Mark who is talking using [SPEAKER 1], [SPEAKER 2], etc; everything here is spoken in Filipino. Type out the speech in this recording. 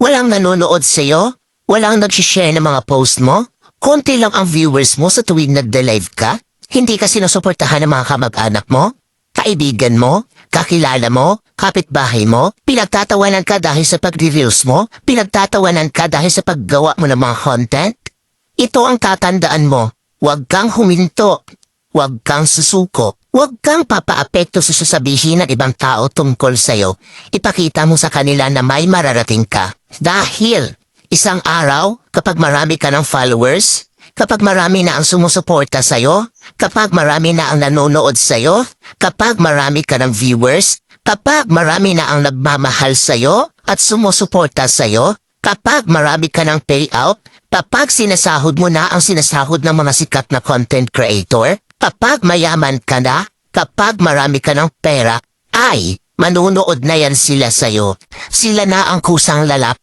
[SPEAKER 1] Walang nanonood sa'yo? Walang nag-share ng mga post mo? Konti lang ang viewers mo sa tuwing nagda-live ka? Hindi ka sinusuportahan ng mga kamag-anak mo? Kaibigan mo? Kakilala mo? Kapitbahay mo? Pinagtatawanan ka dahil sa pag-reels mo? Pinagtatawanan ka dahil sa paggawa mo ng mga content? Ito ang tatandaan mo. Huwag kang huminto. Huwag kang susuko. Huwag kang papaapekto sa sasabihin ng ibang tao tungkol sa'yo. Ipakita mo sa kanila na may mararating ka. Dahil isang araw, kapag marami ka ng followers, kapag marami na ang sumusuporta sa'yo, kapag marami na ang nanonood sa'yo, kapag marami ka ng viewers, kapag marami na ang nagmamahal sa'yo at sumusuporta sa'yo, kapag marami ka ng payout, kapag sinasahod mo na ang sinasahod ng mga sikat na content creator, kapag mayaman ka na, kapag marami ka ng pera, ay manunood na yan sila sa'yo. Sila na ang kusang lalap